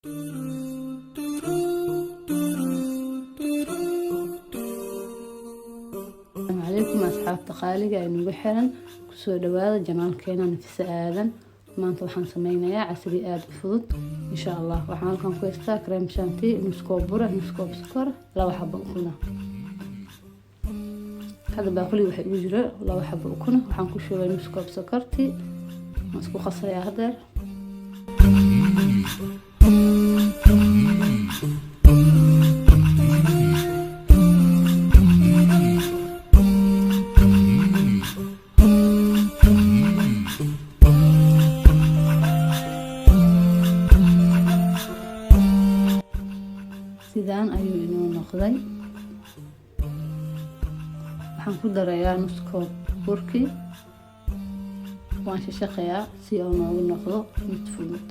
السلام عليكم أصحاب قالقة إنه بحرن كسو دوادا جمالكينا نفس آدم maanta waxaan sameynayaa casri aad u fudud insha Allah waxaan halkan ku haystaa cream shanti nus koob bur nus koob sokor laba xabo ukuna hada baaquli waxa ugu jira laba xabo ukuna waxaan ku shubay nus koob sokorti waan isku qasayaa hadeer sidaan ayuu inoo noqday waxaan ku darayaa nus koob burki waan shaqeeyaa si uu noogu noqdo mid fudud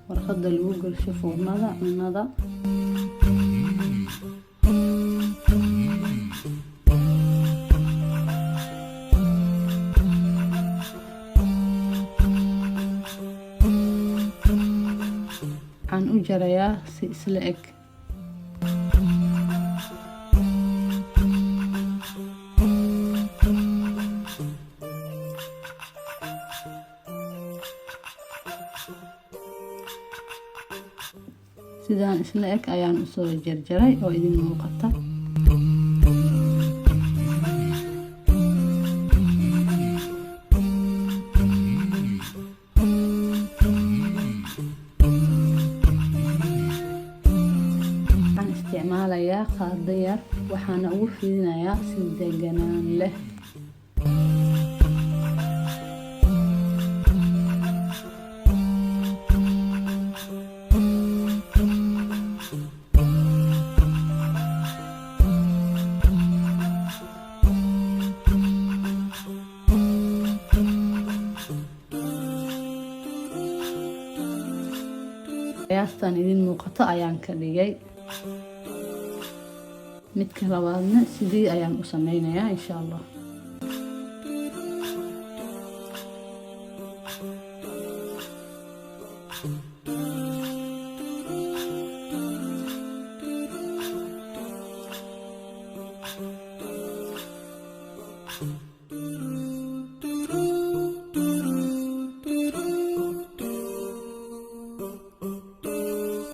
warqadda lagu gelsho foornada cunada waxaan u jarayaa si isla eg sidaan isla eg ayaan u soo jarjaray oo idin muuqata waxaan isticmaalayaa qaado yar waxaana ugu fidinayaa si deganaan leh qiyaastan idin muuqato ayaan ka dhigay midka labaadna sidii ayaan u sameynayaa insha Allah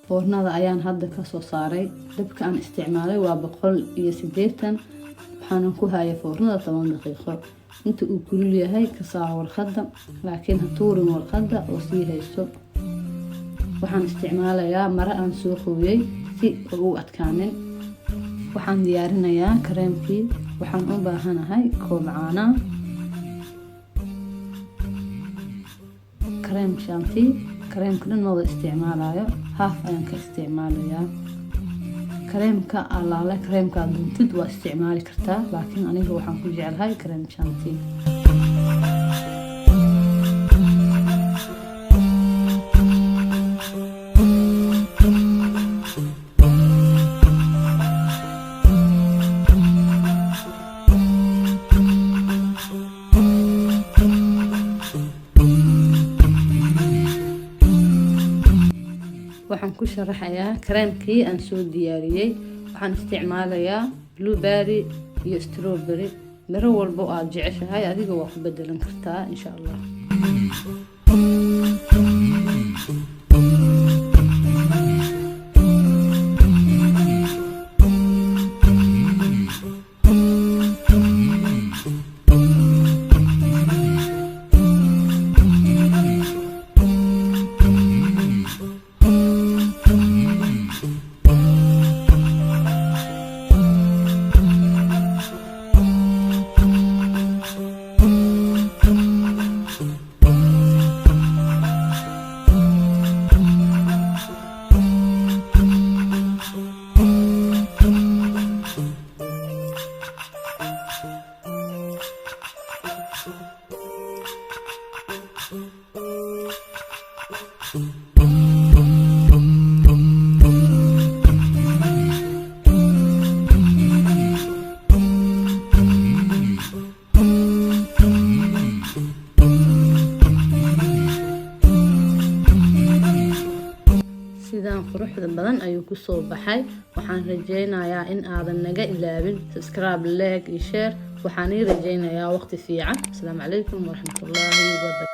foornada ayaan hadda ka soo saaray dabka aan isticmaalay waa 180 waxaan ku hayaa foornada 10 daqiiqo inta uu kulul yahay ka saar warqadda laakiin ha tuurin warqadda oo sii hayso waxaan isticmaalayaa maro aan soo qoyay si uu u adkaanin waxaan diyaarinayaa kareemkii waxaan u baahanahay koob caano kareem shanti kareemka dhan wada isticmaalayo haaf ayaan ka isticmaalayaa kareemka alaale kareemka duntid waa isticmaali kartaa laakiin aniga waxaan ku jecelahay kareem shanti waxaan ku sharaxayaa kareemkii aan soo diyaariyay waxaan isticmaalayaa blueberry iyo strawberry miro walba oo aad jeceshahay adiga waa ku bedelan kartaa insha Allah sidaan quruxda badan ayuu ku soo baxay. waxaan rajeynayaa in aadan naga ilaabin subscribe, like iyo share. waxaan rajeynayaa waqti fiican. Assalaamu calaykum waraxmatullaahi wabarakaatuh.